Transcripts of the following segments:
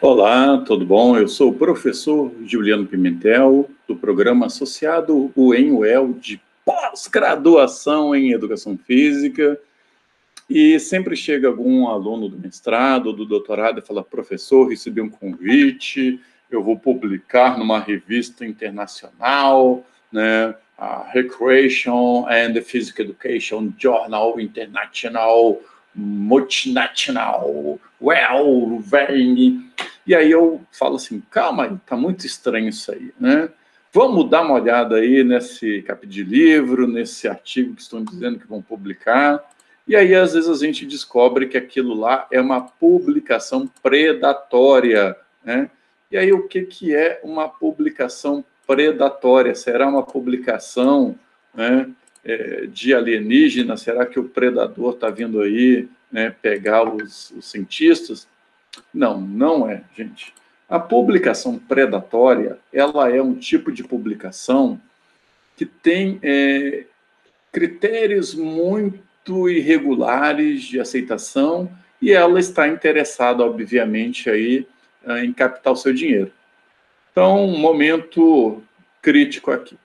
Olá, tudo bom? Eu sou o professor Juliano Pimentel, do programa associado UEM-UEL de pós-graduação em Educação Física, e sempre chega algum aluno do mestrado ou do doutorado e fala: professor, recebi um convite, eu vou publicar numa revista internacional, né, a Recreation and Physical Education Journal International Multinational, vem. E aí eu falo assim: calma aí, tá muito estranho isso aí, né? Vamos dar uma olhada aí nesse capítulo de livro, nesse artigo que estão dizendo que vão publicar. E aí, às vezes, a gente descobre que aquilo lá é uma publicação predatória, né? E aí, o que é uma publicação predatória? Será uma publicação, né, de alienígena? Será que o predador está vindo aí, né, pegar os cientistas? Não, não é, gente. A publicação predatória, ela é um tipo de publicação que tem critérios muito irregulares de aceitação e ela está interessada, obviamente, aí, em captar o seu dinheiro. Então, um momento crítico aqui.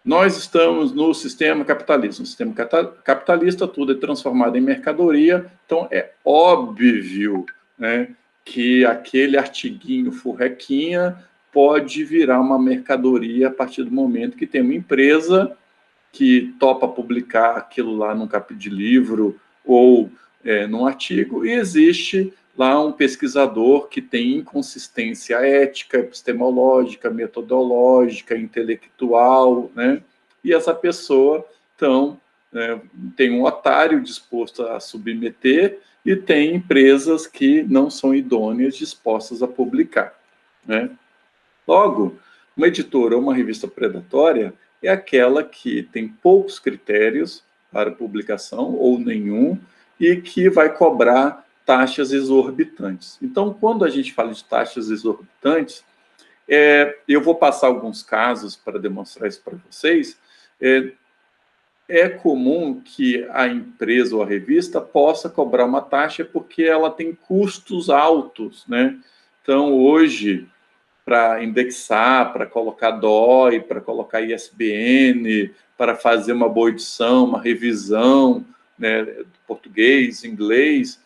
Nós estamos no sistema capitalista. No sistema capitalista, tudo é transformado em mercadoria, então é óbvio, né, que aquele artiguinho furrequinha pode virar uma mercadoria a partir do momento que tem uma empresa que topa publicar aquilo lá num capítulo de livro ou num artigo, e existe lá um pesquisador que tem inconsistência ética, epistemológica, metodológica, intelectual, né? E essa pessoa, então, tem um otário disposto a submeter e tem empresas que não são idôneas dispostas a publicar, né? Logo, uma editora ou uma revista predatória é aquela que tem poucos critérios para publicação, ou nenhum, e que vai cobrar taxas exorbitantes. Então, quando a gente fala de taxas exorbitantes, eu vou passar alguns casos para demonstrar isso para vocês. É comum que a empresa ou a revista possa cobrar uma taxa porque ela tem custos altos, né? Então, hoje, para indexar, para colocar DOI, para colocar ISBN, para fazer uma boa edição, uma revisão, né, do português, inglês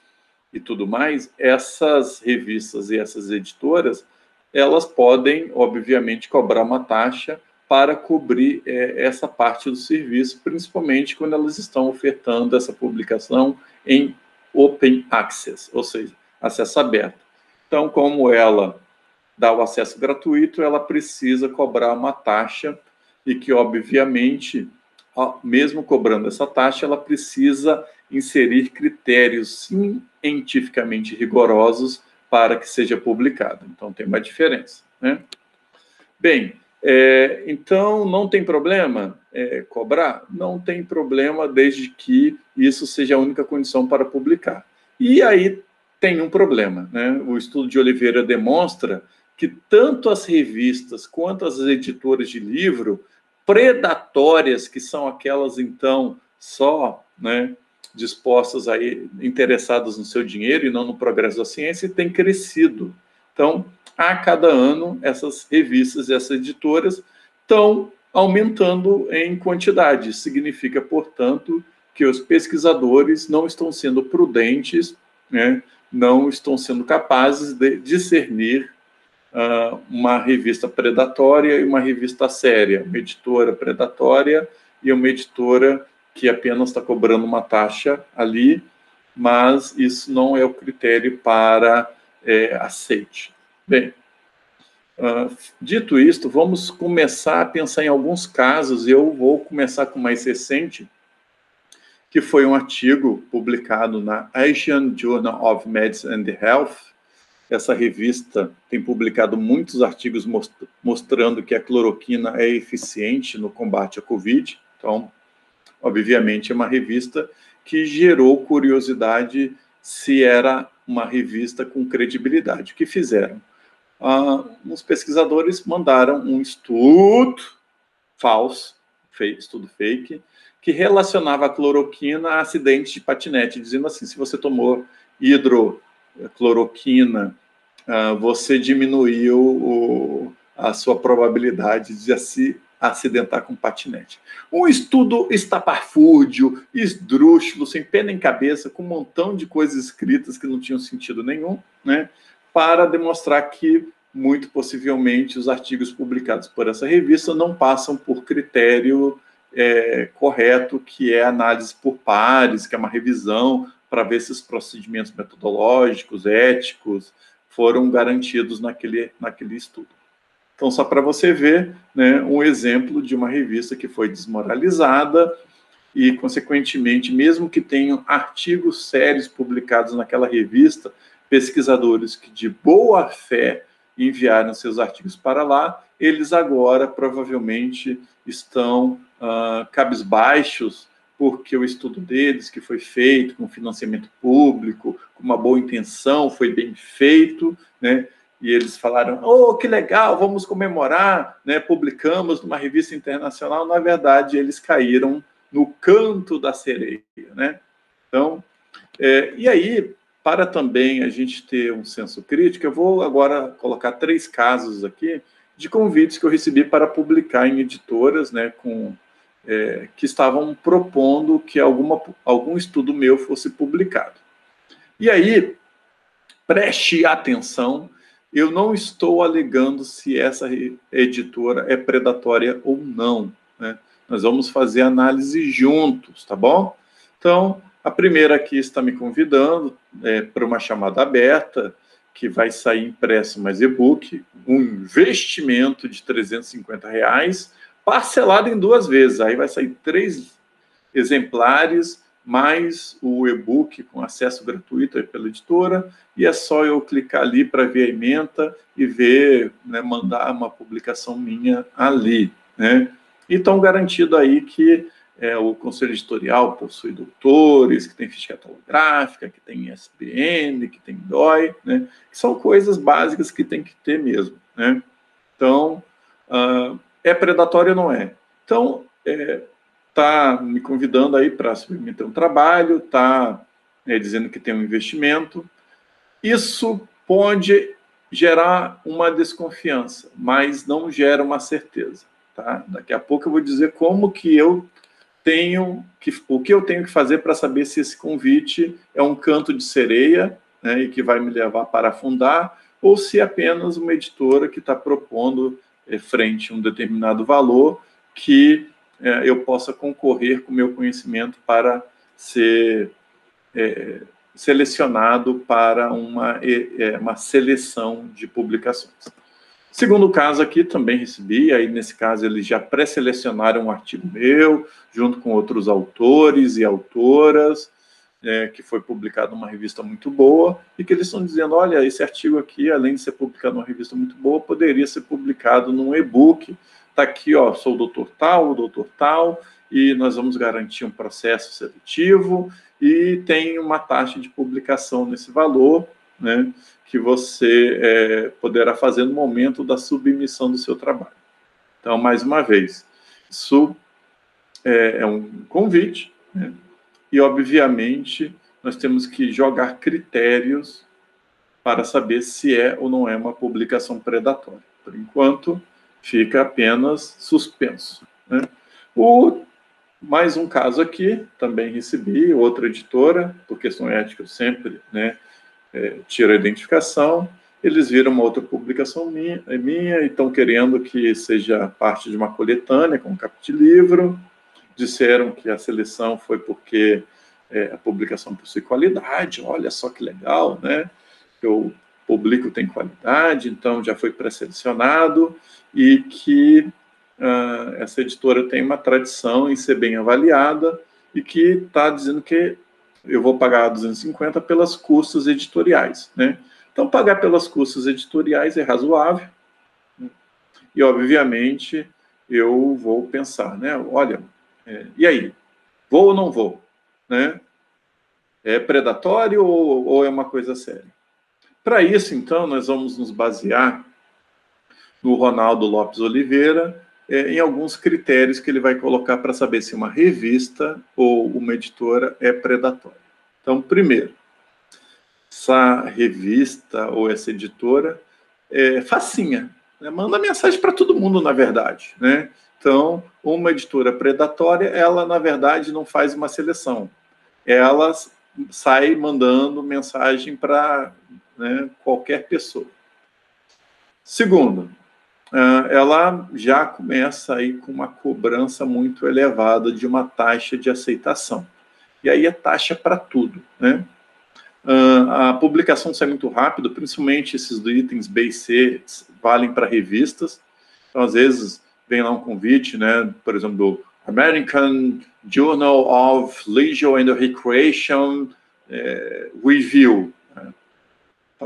e tudo mais, essas revistas e essas editoras, elas podem, obviamente, cobrar uma taxa para cobrir essa parte do serviço, principalmente quando elas estão ofertando essa publicação em open access, ou seja, acesso aberto. Então, como ela dá o acesso gratuito, ela precisa cobrar uma taxa e que, obviamente, mesmo cobrando essa taxa, ela precisa inserir critérios cientificamente rigorosos para que seja publicado. Então, tem uma diferença, né? Bem, então, não tem problema cobrar? Não tem problema, desde que isso seja a única condição para publicar. E aí tem um problema, né? O estudo de Oliveira demonstra que tanto as revistas quanto as editoras de livro predatórias, que são aquelas, então, só, né, dispostas aí, interessadas no seu dinheiro e não no progresso da ciência, têm crescido. Então, a cada ano, essas revistas e essas editoras estão aumentando em quantidade. Significa, portanto, que os pesquisadores não estão sendo prudentes, né, não estão sendo capazes de discernir uma revista predatória e uma revista séria, uma editora predatória e uma editora que apenas está cobrando uma taxa ali, mas isso não é o critério para aceite. Bem, dito isto, vamos começar a pensar em alguns casos. Eu vou começar com o mais recente, que foi um artigo publicado na Asian Journal of Medicine and Health. Essa revista tem publicado muitos artigos mostrando que a cloroquina é eficiente no combate à Covid. Então, obviamente, é uma revista que gerou curiosidade se era uma revista com credibilidade. O que fizeram? Os pesquisadores mandaram um estudo falso, estudo fake, que relacionava a cloroquina a acidentes de patinete, dizendo assim: se você tomou hidrocloroquina você diminuiu a sua probabilidade de se acidentar com patinete. Um estudo estapafúrdio, esdrúxulo, sem pé nem cabeça, com um montão de coisas escritas que não tinham sentido nenhum, né, para demonstrar que, muito possivelmente, os artigos publicados por essa revista não passam por critério correto, que é análise por pares, que é uma revisão para ver se os procedimentos metodológicos, éticos, foram garantidos naquele estudo. Então, só para você ver, né, um exemplo de uma revista que foi desmoralizada e, consequentemente, mesmo que tenham artigos sérios publicados naquela revista, pesquisadores que de boa fé enviaram seus artigos para lá, eles agora provavelmente estão cabisbaixos porque o estudo deles, que foi feito com financiamento público, com uma boa intenção, foi bem feito, né? E eles falaram, oh, que legal, vamos comemorar, né? Publicamos numa revista internacional. Na verdade, eles caíram no canto da sereia, né? Então, e aí, para também a gente ter um senso crítico, eu vou agora colocar 3 casos aqui de convites que eu recebi para publicar em editoras, né, que estavam propondo que algum estudo meu fosse publicado. E aí, preste atenção, eu não estou alegando se essa editora é predatória ou não, né? Nós vamos fazer análise juntos, tá bom? Então, a primeira aqui está me convidando para uma chamada aberta, que vai sair impresso mais e-book, um investimento de R$350, parcelado em 2 vezes. Aí vai sair 3 exemplares, mais o e-book com acesso gratuito pela editora, e é só eu clicar ali para ver a ementa e ver, né, mandar uma publicação minha ali, né? E estão garantido aí que o Conselho Editorial possui doutores, que tem ficha catalográfica, que tem ISBN, que tem DOI, né? Que são coisas básicas que tem que ter mesmo, né? Então, é predatório ou não é? Então, está me convidando aí para submeter um trabalho, está dizendo que tem um investimento. Isso pode gerar uma desconfiança, mas não gera uma certeza, tá? Daqui a pouco eu vou dizer como que o que eu tenho que fazer para saber se esse convite é um canto de sereia, né, e que vai me levar para afundar, ou se é apenas uma editora que está propondo, frente a um determinado valor, que eu possa concorrer com o meu conhecimento para ser selecionado para uma seleção de publicações. Segundo caso aqui, também recebi, aí nesse caso eles já pré-selecionaram um artigo meu, junto com outros autores e autoras, que foi publicado numa revista muito boa, e que eles estão dizendo, olha, esse artigo aqui, além de ser publicado numa revista muito boa, poderia ser publicado num e-book. Está aqui, ó, sou o doutor tal, e nós vamos garantir um processo seletivo, e tem uma taxa de publicação nesse valor, né, que você poderá fazer no momento da submissão do seu trabalho. Então, mais uma vez, isso é um convite, né, e, obviamente, nós temos que jogar critérios para saber se é ou não é uma publicação predatória. Por enquanto, fica apenas suspenso, né? Mais um caso aqui, também recebi, outra editora, por questão ética eu sempre, né, tiro a identificação, eles viram uma outra publicação minha e estão querendo que seja parte de uma coletânea, com um capítulo, disseram que a seleção foi porque a publicação possui qualidade, olha só que legal, né? O público tem qualidade, então já foi pré-selecionado, e que essa editora tem uma tradição em ser bem avaliada, e que está dizendo que eu vou pagar 250 pelas custas editoriais, né? Então, pagar pelas custas editoriais é razoável, né? E, obviamente, eu vou pensar, né? Olha, e aí? Vou ou não vou? Né? É predatório ou é uma coisa séria? Para isso, então, nós vamos nos basear no Ronaldo Lopes Oliveira, em alguns critérios que ele vai colocar para saber se uma revista ou uma editora é predatória. Então, primeiro, essa revista ou essa editora é facinha, né? Manda mensagem para todo mundo, na verdade, né? Então, uma editora predatória, ela, na verdade, não faz uma seleção. Ela sai mandando mensagem para, né, qualquer pessoa. Segundo, ela já começa aí com uma cobrança muito elevada de uma taxa de aceitação. E aí é taxa para tudo, né? A publicação sai muito rápido, principalmente esses do itens B e C valem para revistas. Então, às vezes, vem lá um convite, né, por exemplo, do American Journal of Leisure and Recreation Review.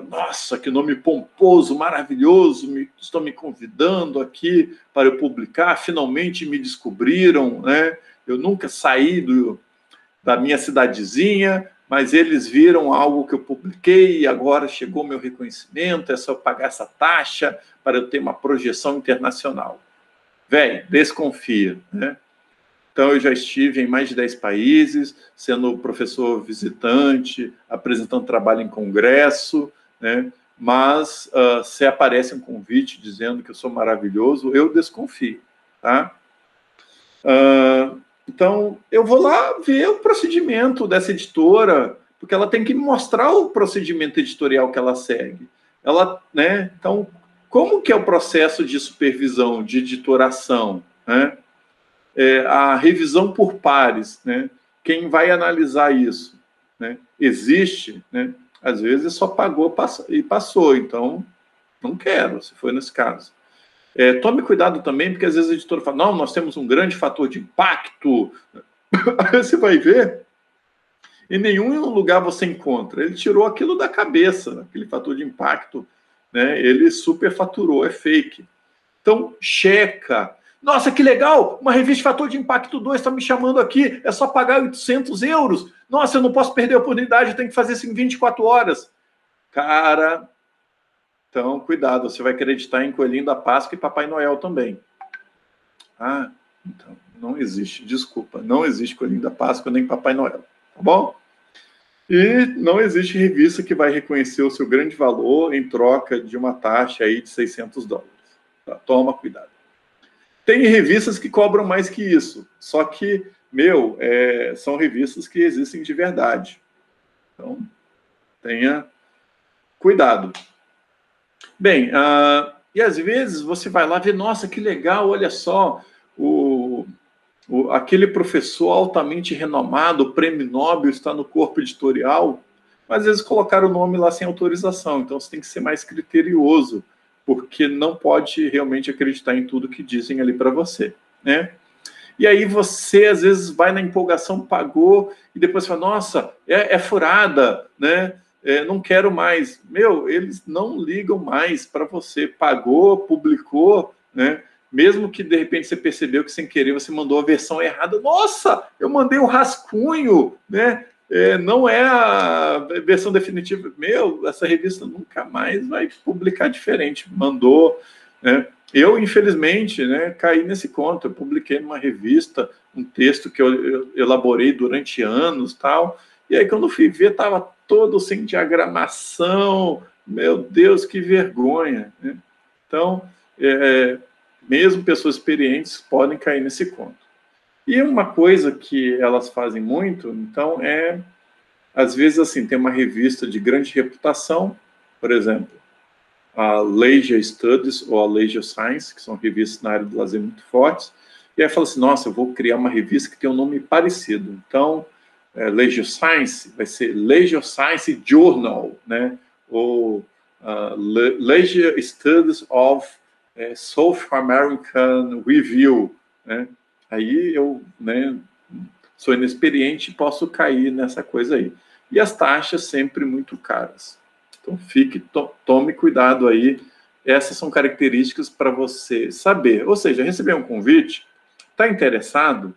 Nossa, que nome pomposo, maravilhoso, estão me convidando aqui para eu publicar, finalmente me descobriram, né? Eu nunca saí da minha cidadezinha, mas eles viram algo que eu publiquei e agora chegou meu reconhecimento, é só pagar essa taxa para eu ter uma projeção internacional. Véi, desconfia, né? Então, eu já estive em mais de 10 países, sendo professor visitante, apresentando trabalho em congresso, né? Mas se aparece um convite dizendo que eu sou maravilhoso, eu desconfio, tá? Então, eu vou lá ver o procedimento dessa editora, porque ela tem que me mostrar o procedimento editorial que ela segue. Ela, né? Então, como que é o processo de supervisão, de editoração, né? A revisão por pares, né? Quem vai analisar isso, né? Existe, né? Às vezes só pagou e passou, então não quero, se foi nesse caso. Tome cuidado também, porque às vezes a editora fala, não, nós temos um grande fator de impacto. Aí você vai ver, em nenhum lugar você encontra. Ele tirou aquilo da cabeça, aquele fator de impacto, né? Ele superfaturou, é fake. Então, checa. Nossa, que legal! Uma revista de fator de impacto 2 está me chamando aqui, é só pagar 800 euros. Nossa, eu não posso perder a oportunidade, eu tenho que fazer isso em 24 horas. Cara, então, cuidado, você vai acreditar em Coelhinho da Páscoa e Papai Noel também. Ah, então, não existe, desculpa, não existe Coelhinho da Páscoa nem Papai Noel, tá bom? E não existe revista que vai reconhecer o seu grande valor em troca de uma taxa aí de 600 dólares. Tá? Toma cuidado. Tem revistas que cobram mais que isso, só que, são revistas que existem de verdade. Então, tenha cuidado. Bem, e às vezes você vai lá ver, nossa, que legal, olha só, aquele professor altamente renomado, o prêmio Nobel está no corpo editorial, mas às vezes colocaram o nome lá sem autorização, então você tem que ser mais criterioso, porque não pode realmente acreditar em tudo que dizem ali para você, né? E aí você, às vezes, vai na empolgação, pagou, e depois fala, nossa, é furada, né? Não quero mais. Eles não ligam mais para você. Pagou, publicou, né? Mesmo que, de repente, você percebeu que, sem querer, você mandou a versão errada. Nossa, eu mandei um rascunho, né? Não é a versão definitiva. Essa revista nunca mais vai publicar diferente. Mandou, né? Eu, infelizmente, né, caí nesse conto. Eu publiquei numa revista um texto que eu elaborei durante anos, tal. E aí, quando fui ver, estava todo sem diagramação. Meu Deus, que vergonha, né? Então, mesmo pessoas experientes podem cair nesse conto. E uma coisa que elas fazem muito, então, às vezes, assim, tem uma revista de grande reputação, por exemplo, a Leisure Studies ou a Leisure Science, que são revistas na área do lazer muito fortes, e aí fala assim, nossa, eu vou criar uma revista que tem um nome parecido. Então, Leisure Science vai ser Leisure Science Journal, né? Ou Leisure Studies of South American Review, né? Aí eu, né, sou inexperiente e posso cair nessa coisa aí. E as taxas sempre muito caras. Então, tome cuidado aí. Essas são características para você saber. Ou seja, receber um convite, está interessado?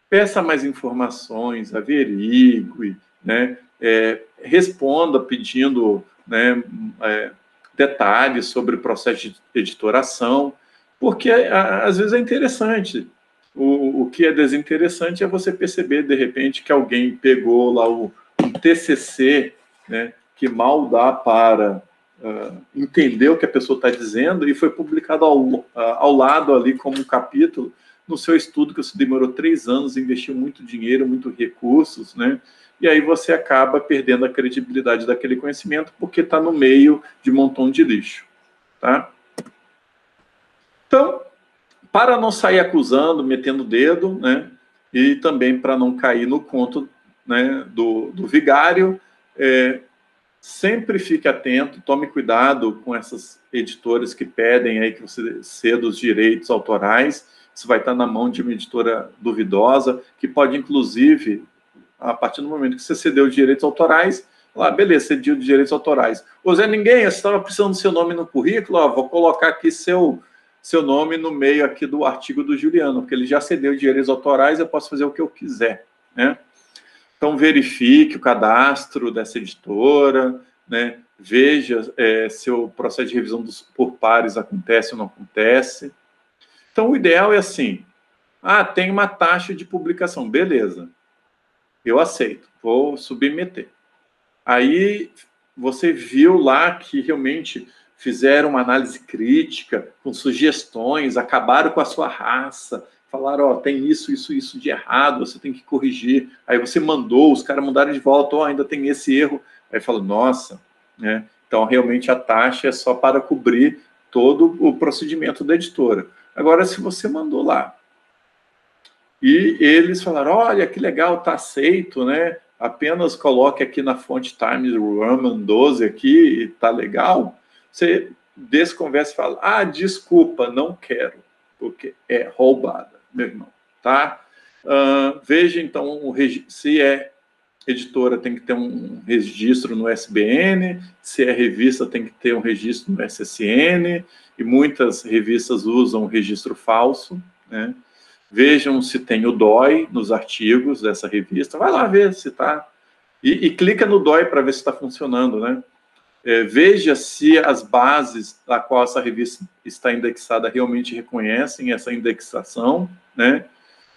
Peça mais informações, averigue, né? Responda pedindo, né, detalhes sobre o processo de editoração, porque às vezes é interessante. O que é desinteressante é você perceber, de repente, que alguém pegou lá um TCC, né, que mal dá para entender o que a pessoa está dizendo, e foi publicado ao lado ali como um capítulo no seu estudo, que você demorou 3 anos, investiu muito dinheiro, muito recursos, né? E aí você acaba perdendo a credibilidade daquele conhecimento porque está no meio de um montão de lixo, tá? Então, para não sair acusando, metendo o dedo, né? E também para não cair no conto, né, do vigário, sempre fique atento, tome cuidado com essas editoras que pedem aí que você ceda os direitos autorais. Isso vai estar na mão de uma editora duvidosa, que pode, inclusive, a partir do momento que você cedeu os direitos autorais, lá, beleza, cediu os direitos autorais. Ô Zé Ninguém, você estava precisando do seu nome no currículo, ó, vou colocar aqui seu nome no meio aqui do artigo do Juliano, porque ele já cedeu os direitos autorais, eu posso fazer o que eu quiser, né? Então, verifique o cadastro dessa editora, né? Veja se o processo de revisão por pares acontece ou não acontece. Então, o ideal é assim, tem uma taxa de publicação, beleza, eu aceito, vou submeter. Aí, você viu lá que realmente fizeram uma análise crítica, com sugestões, acabaram com a sua raça, falaram, tem isso de errado, você tem que corrigir. Aí você mandou, os caras mandaram de volta, ainda tem esse erro. Aí fala, nossa, né? Então realmente a taxa é só para cobrir todo o procedimento da editora. Agora, se você mandou lá, e eles falaram, olha, que legal, está aceito, né? Apenas coloque aqui na fonte Times Roman 12 aqui, está legal. Você desconversa e fala, desculpa, não quero, porque é roubada, meu irmão, tá? Veja, então, se é editora, tem que ter um registro no SBN, se é revista, tem que ter um registro no SSN, e muitas revistas usam registro falso, né? Vejam se tem o DOI nos artigos dessa revista, vai lá ver se está, e clica no DOI para ver se está funcionando, né? Veja se as bases da qual essa revista está indexada realmente reconhecem essa indexação, né?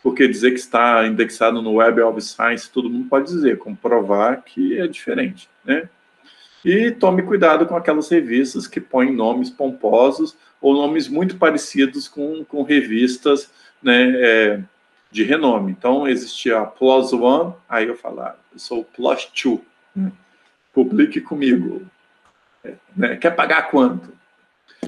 Porque dizer que está indexado no Web of Science, todo mundo pode dizer, comprovar que é diferente, né? E tome cuidado com aquelas revistas que põem nomes pomposos ou nomes muito parecidos com revistas, né, de renome. Então, existia a Plus One, aí eu falava, eu sou Plus Two, publique comigo. Né? Quer pagar quanto?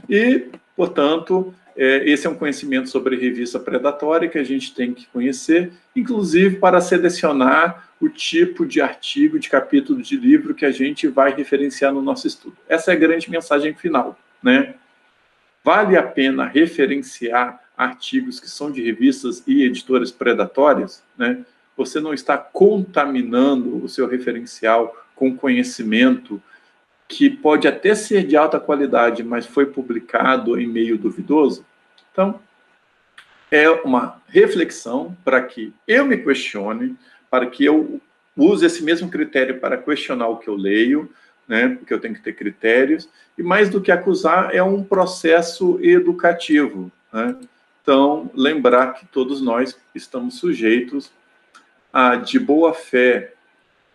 E, portanto, esse é um conhecimento sobre revista predatória que a gente tem que conhecer, inclusive para selecionar o tipo de artigo, de capítulo de livro que a gente vai referenciar no nosso estudo. Essa é a grande mensagem final, né? Vale a pena referenciar artigos que são de revistas e editoras predatórias, né? Você não está contaminando o seu referencial com conhecimento que pode até ser de alta qualidade, mas foi publicado em meio duvidoso? Então, é uma reflexão para que eu me questione, para que eu use esse mesmo critério para questionar o que eu leio, né, porque eu tenho que ter critérios, e mais do que acusar, é um processo educativo, né? Então, lembrar que todos nós estamos sujeitos a, de boa fé,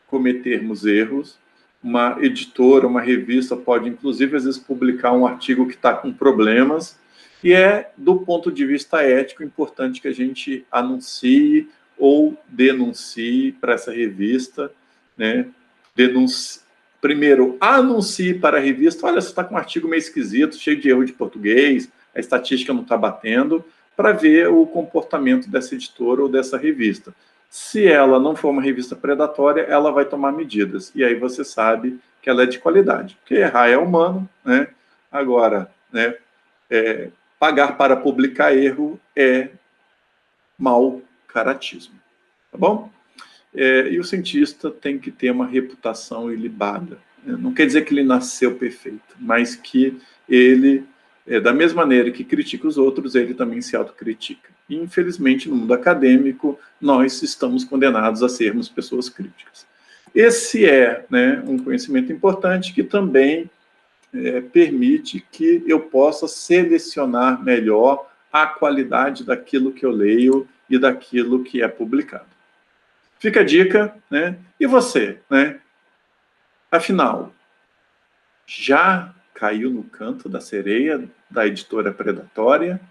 cometermos erros. Uma editora, uma revista pode, inclusive, às vezes, publicar um artigo que está com problemas, e do ponto de vista ético, importante que a gente anuncie ou denuncie para essa revista, né? Primeiro, anuncie para a revista, olha, você está com um artigo meio esquisito, cheio de erro de português, a estatística não está batendo, para ver o comportamento dessa editora ou dessa revista. Se ela não for uma revista predatória, ela vai tomar medidas. E aí você sabe que ela é de qualidade. Porque errar é humano, né? Agora, né, pagar para publicar erro é mau caratismo. Tá bom? E o cientista tem que ter uma reputação ilibada. Não quer dizer que ele nasceu perfeito, mas que ele, da mesma maneira que critica os outros, ele também se autocritica. E, infelizmente, no mundo acadêmico, nós estamos condenados a sermos pessoas críticas. Esse é, né, um conhecimento importante que também permite que eu possa selecionar melhor a qualidade daquilo que eu leio e daquilo que é publicado. Fica a dica, né? E você, né? Afinal, já caiu no canto da sereia da editora Predatória,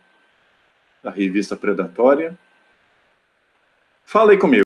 da revista Predatória? Fala aí comigo.